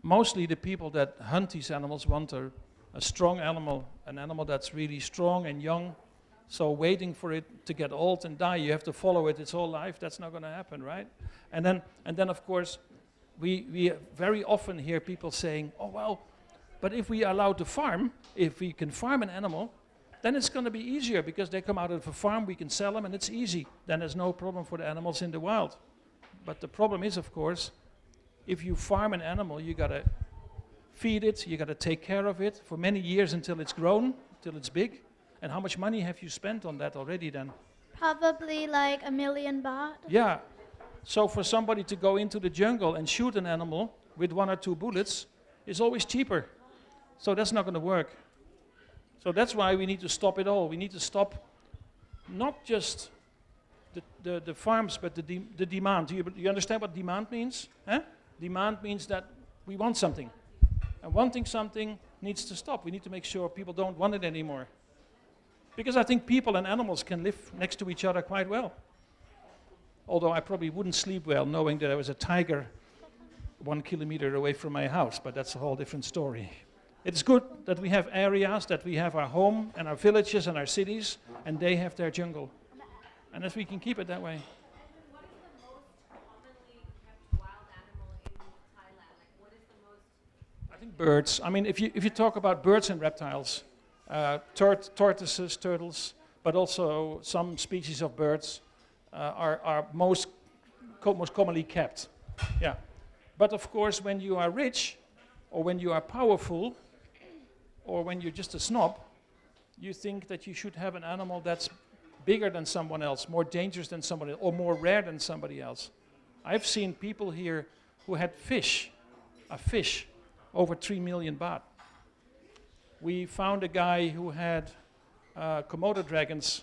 [SPEAKER 3] mostly the people that hunt these animals want a strong animal, an animal that's really strong and young. So waiting for it to get old and die, you have to follow it its whole life. That's not going to happen, right? And then of course, we very often hear people saying, oh, well, but if we are allowed to farm, if we can farm an animal, then it's going to be easier, because they come out of a farm, we can sell them, and it's easy. Then there's no problem for the animals in the wild. But the problem is, of course, if you farm an animal, you got to feed it, you got to take care of it for many years until it's grown, until it's big. And how much money have you spent on that already then?
[SPEAKER 2] Probably like 1 million baht.
[SPEAKER 3] Yeah. So for somebody to go into the jungle and shoot an animal with 1 or 2 bullets is always cheaper. So that's not going to work. So that's why we need to stop it all. We need to stop not just the farms, but the demand. Do you understand what demand means? Demand means that we want something. And wanting something needs to stop. We need to make sure people don't want it anymore. Because I think people and animals can live next to each other quite well. Although I probably wouldn't sleep well knowing that there was a tiger 1 kilometer away from my house, but that's a whole different story. It's good that we have areas, that we have our home and our villages and our cities, and they have their jungle. And if we can keep it that way.
[SPEAKER 9] What is the most commonly kept wild animal in Thailand? Like, what is the most?
[SPEAKER 3] I think birds. I mean, if you talk about birds and reptiles, tortoises, turtles, but also some species of birds are most commonly kept. Yeah. But of course, when you are rich, or when you are powerful, or when you're just a snob, you think that you should have an animal that's bigger than someone else, more dangerous than someone else, or more rare than somebody else. I've seen people here who had a fish, over 3 million baht. We found a guy who had Komodo dragons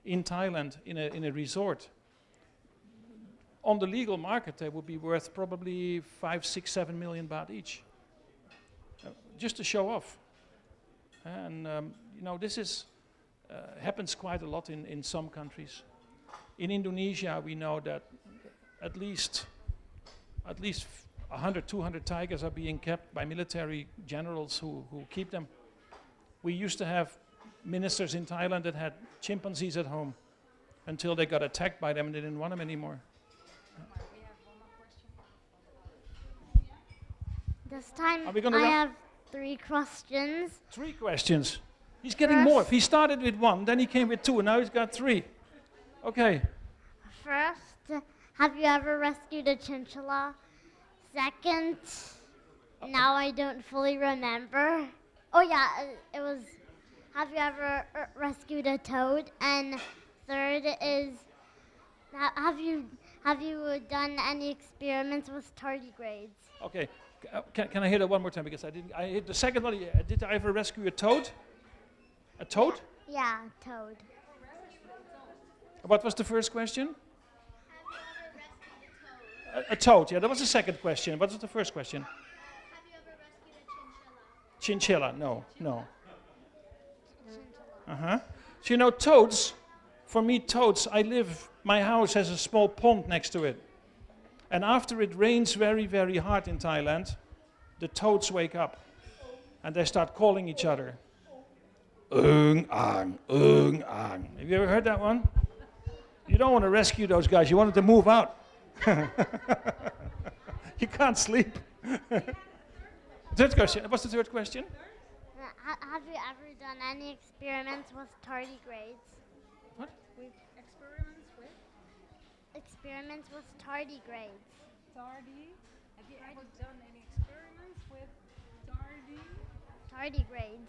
[SPEAKER 3] in Thailand in a resort. On the legal market, they would be worth probably 5, 6, 7 million baht each, just to show off. And this is happens quite a lot in some countries. In Indonesia, we know that at least 100, 200 tigers are being kept by military generals who keep them. We used to have ministers in Thailand that had chimpanzees at home until they got attacked by them and they didn't want them anymore.
[SPEAKER 7] This time
[SPEAKER 3] I
[SPEAKER 7] have 3 questions.
[SPEAKER 3] 3 questions. He's getting more. If he started with 1, then he came with 2, and now he's got 3. Okay.
[SPEAKER 7] First, have you ever rescued a chinchilla? Second, now I don't fully remember. Oh yeah, it was, have you ever rescued a toad? And third is, have you done any experiments with tardigrades?
[SPEAKER 3] Okay. Can I hear that one more time? Because I didn't. I hit the second one. Did I ever rescue a toad? A toad?
[SPEAKER 7] Yeah, toad.
[SPEAKER 3] What was the first question?
[SPEAKER 2] Have you ever rescued a toad?
[SPEAKER 3] A toad. Yeah, that was the second question. What was the first question?
[SPEAKER 2] Have you ever rescued a chinchilla?
[SPEAKER 3] Chinchilla. No. So toads. For me, toads. My house has a small pond next to it. And after it rains very, very hard in Thailand, the toads wake up and they start calling each other. Ang, ang. Have you ever heard that one? You don't want to rescue those guys, you want them to move out. You can't sleep. Third question. What's the third question?
[SPEAKER 7] Have you ever done any experiments with tardigrades?
[SPEAKER 3] What?
[SPEAKER 7] Experiments with tardigrades.
[SPEAKER 1] Have you ever done any experiments with
[SPEAKER 7] Tardigrades.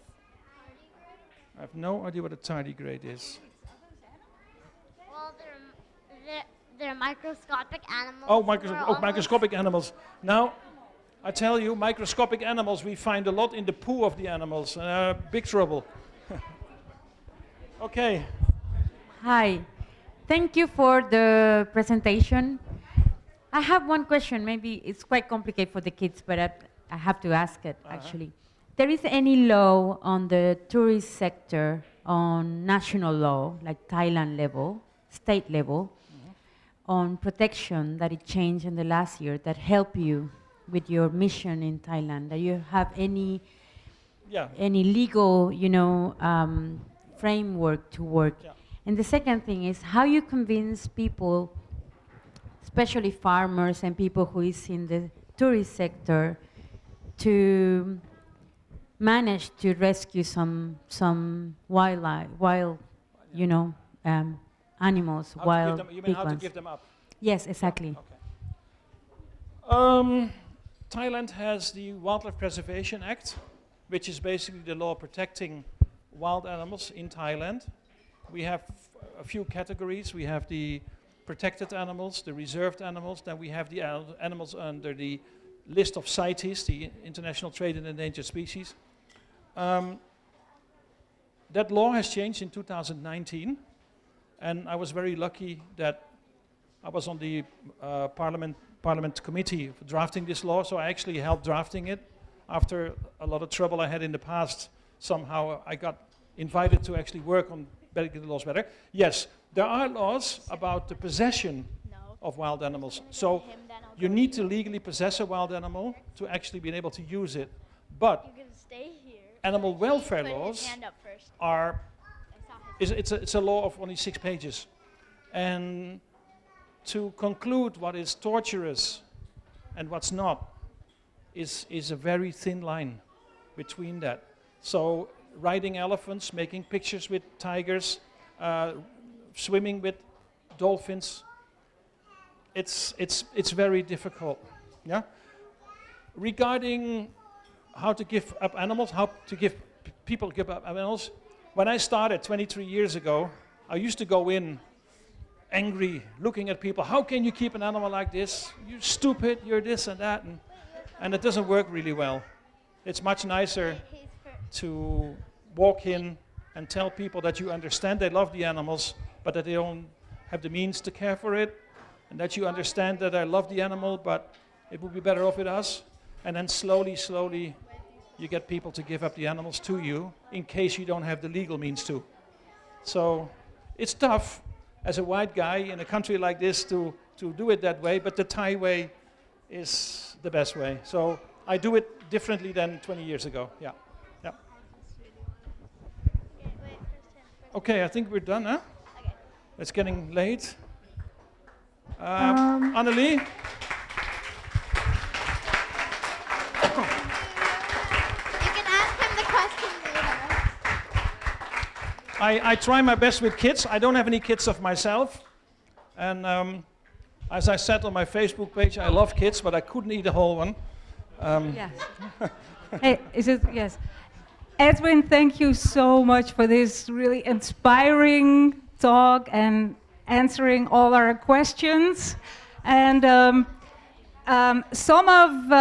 [SPEAKER 3] I have no idea what a tardigrade is.
[SPEAKER 7] Well, they're microscopic animals.
[SPEAKER 3] Oh, microscopic animals. Now, I tell you, microscopic animals we find a lot in the poo of the animals. Big trouble. Okay.
[SPEAKER 10] Hi. Thank you for the presentation. I have one question. Maybe it's quite complicated for the kids, but I have to ask it, actually. There is any law on the tourist sector, on national law, like Thailand level, state level, on protection that it changed in the last year that help you with your mission in Thailand? Do you have any legal, framework to work?
[SPEAKER 3] Yeah.
[SPEAKER 10] And the second thing is how you convince people, especially farmers and people who is in the tourist sector, to manage to rescue some wildlife, animals,
[SPEAKER 3] You mean how to
[SPEAKER 10] ones.
[SPEAKER 3] give them up?
[SPEAKER 10] Yes, exactly.
[SPEAKER 3] Okay. Thailand has the Wildlife Preservation Act, which is basically the law protecting wild animals in Thailand. We have a few categories. We have the protected animals, the reserved animals, then we have the animals under the list of CITES, the International Trade in Endangered Species. That law has changed in 2019, and I was very lucky that I was on the Parliament committee for drafting this law, so I actually helped drafting it. After a lot of trouble I had in the past, somehow I got invited to actually work on making the laws better. Yes, there are laws about the possession of wild animals. So you need to legally possess a wild animal to actually be able to use it. But
[SPEAKER 2] You can stay here.
[SPEAKER 3] animal welfare
[SPEAKER 2] Put his
[SPEAKER 3] laws
[SPEAKER 2] hand up first.
[SPEAKER 3] are,
[SPEAKER 2] I saw his
[SPEAKER 3] it's a law of only 6 pages. And to conclude what is torturous and what's not is a very thin line between that. So riding elephants, making pictures with tigers, swimming with dolphins, it's very difficult. Yeah. Regarding how to give up animals, how to give people give up animals. When I started 23 years ago, I used to go in angry, looking at people. How can you keep an animal like this? You're stupid. You're this and that, and it doesn't work really well. It's much nicer to walk in and tell people that you understand they love the animals, but that they don't have the means to care for it, and that you understand that I love the animal, but it would be better off with us. And then slowly, slowly, you get people to give up the animals to you in case you don't have the legal means to. So it's tough as a white guy in a country like this to do it that way, but the Thai way is the best way. So I do it differently than 20 years ago. Yeah. Yeah. Okay, I think we're done, huh?
[SPEAKER 2] Okay.
[SPEAKER 3] It's getting late. Annelie?
[SPEAKER 2] You can ask him the question later.
[SPEAKER 3] I try my best with kids. I don't have any kids of myself. And as I said on my Facebook page, I love kids, but I couldn't eat a whole one.
[SPEAKER 1] Yes. Hey, is it? Yes. Edwin, thank you so much for this really inspiring talk and answering all our questions. And some of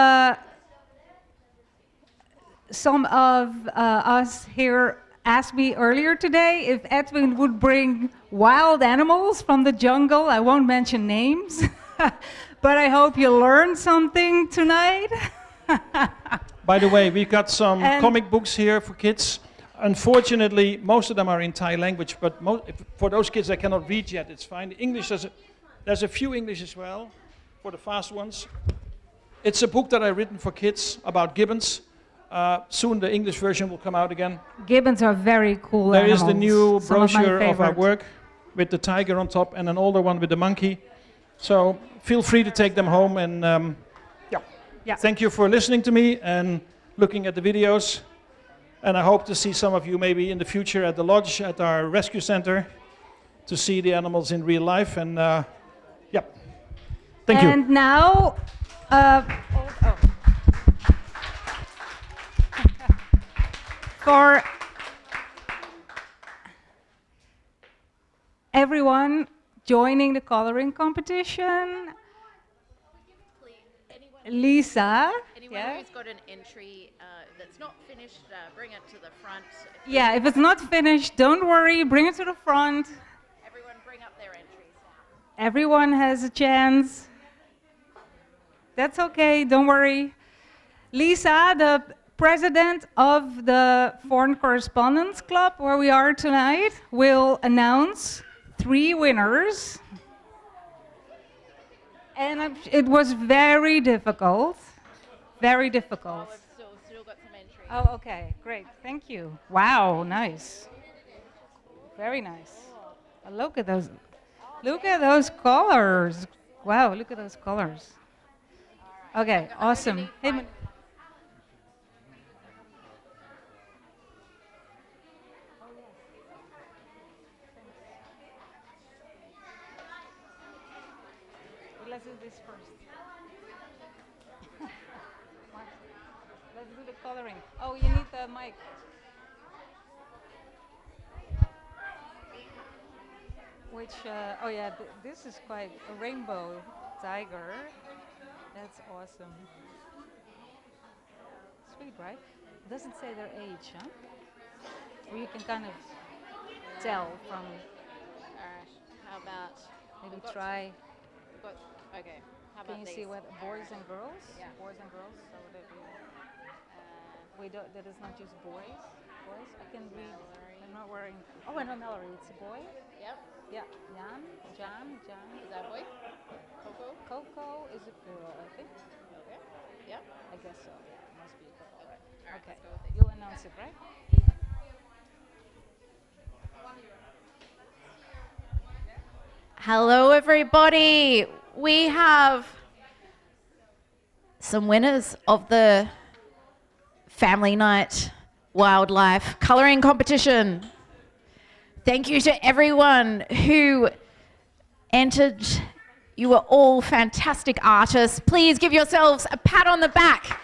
[SPEAKER 1] us here asked me earlier today if Edwin would bring wild animals from the jungle. I won't mention names, but I hope you learned something tonight.
[SPEAKER 3] By the way, we've got some comic books here for kids. Unfortunately, most of them are in Thai language, but for those kids that cannot read yet, it's fine. English, there's a few English as well, for the fast ones. It's a book that I've written for kids about gibbons. Soon the English version will come out again.
[SPEAKER 1] Gibbons are very cool
[SPEAKER 3] There
[SPEAKER 1] animals.
[SPEAKER 3] is the new
[SPEAKER 1] Some of my
[SPEAKER 3] brochure of our
[SPEAKER 1] favorite.
[SPEAKER 3] work with the tiger on top and an older one with the monkey. So feel free to take them home and
[SPEAKER 1] Yeah.
[SPEAKER 3] thank you for listening to me and looking at the videos. And I hope to see some of you maybe in the future at the lodge, at our rescue center, to see the animals in real life. And thank you.
[SPEAKER 1] And now, for everyone joining the coloring competition, Lisa.
[SPEAKER 9] Anyone
[SPEAKER 1] Yeah?
[SPEAKER 9] who's got an entry that's not finished, bring it to the front.
[SPEAKER 1] Yeah, if it's not finished, don't worry, bring it to the front.
[SPEAKER 9] Everyone bring up their entries.
[SPEAKER 1] Everyone has a chance. That's okay, don't worry. Lisa, the president of the Foreign Correspondents Club, where we are tonight, will announce 3 winners. And it was very difficult. Very difficult.
[SPEAKER 9] We've still got some entries.
[SPEAKER 1] Oh, okay, great, thank you. Wow, nice. Very nice. Look at those. Look at those colors. Wow, look at those colors. Okay, awesome. Hey, let's do this first. Let's do the coloring. Oh, you need the mic. Which, oh yeah, this is quite a rainbow tiger. That's awesome. Sweet, right? Doesn't say their age, huh? Or you can kind of tell from.
[SPEAKER 9] Alright, how about...
[SPEAKER 1] Maybe
[SPEAKER 9] we've got-
[SPEAKER 1] try.
[SPEAKER 9] we've got- okay, how about
[SPEAKER 1] Can you
[SPEAKER 9] these?
[SPEAKER 1] see what boys and girls?
[SPEAKER 9] Yeah.
[SPEAKER 1] Boys and girls. So would it be? Wait, that is not just boys. Boys. I can read. I'm not wearing. Oh, I know Mallory. It's a boy.
[SPEAKER 9] Yep.
[SPEAKER 1] Yeah. Jan.
[SPEAKER 9] Is that a boy? Coco?
[SPEAKER 1] Coco is a girl, I think.
[SPEAKER 9] Okay. Yep.
[SPEAKER 1] I guess so. Must be a girl.
[SPEAKER 9] Okay.
[SPEAKER 1] Okay, you'll announce it, right?
[SPEAKER 11] Hello, everybody. We have some winners of the Family Night Wildlife Colouring Competition. Thank you to everyone who entered. You were all fantastic artists. Please give yourselves a pat on the back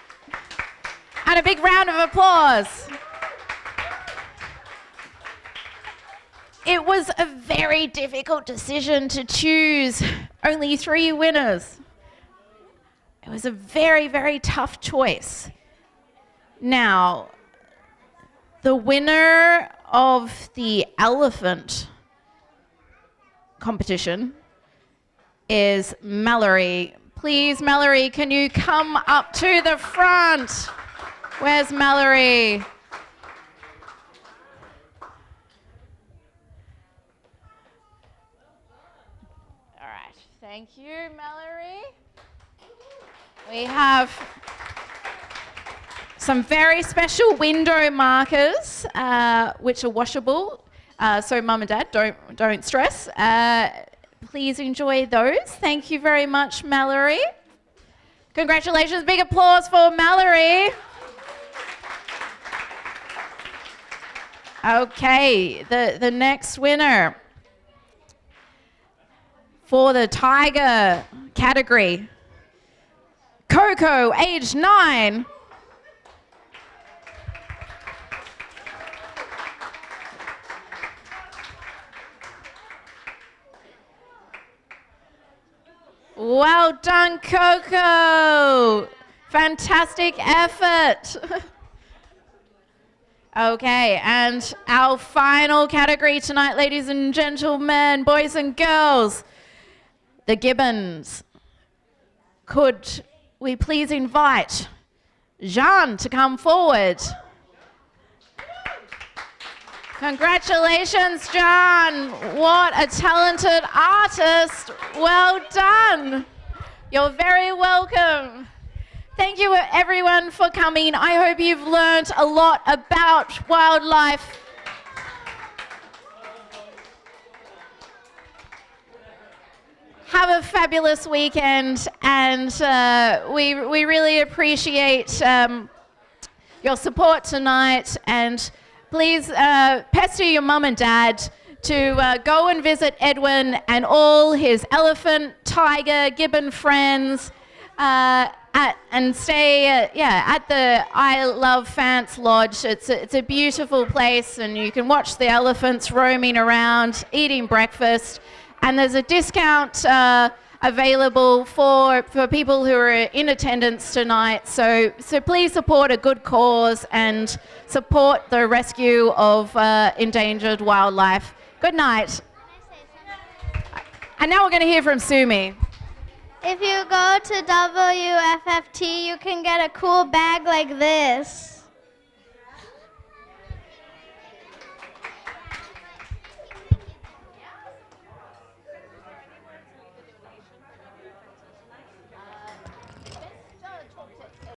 [SPEAKER 11] and a big round of applause. It was a very difficult decision to choose only 3 winners. It was a very, very tough choice. Now, the winner of the elephant competition is Mallory. Please, Mallory, can you come up to the front? Where's Mallory? Thank you, Mallory. We have some very special window markers, which are washable. So, Mum and Dad, don't stress. Please enjoy those. Thank you very much, Mallory. Congratulations! Big applause for Mallory. Okay, the next winner for the tiger category, Coco, age 9. Well done, Coco. Fantastic effort. Okay, and our final category tonight, ladies and gentlemen, boys and girls, the gibbons. Could we please invite Jean to come forward? Congratulations, John. What a talented artist. Well done. You're very welcome. Thank you, everyone, for coming. I hope you've learned a lot about wildlife. Have a fabulous weekend, and we really appreciate your support tonight. And please pester your mum and dad to go and visit Edwin and all his elephant, tiger, gibbon friends, and stay at the I Love Fance Lodge. It's a beautiful place, and you can watch the elephants roaming around, eating breakfast. And there's a discount available for people who are in attendance tonight. So please support a good cause and support the rescue of endangered wildlife. Good night. And now we're going to hear from Sumi.
[SPEAKER 2] If you go to WFFT, you can get a cool bag like this.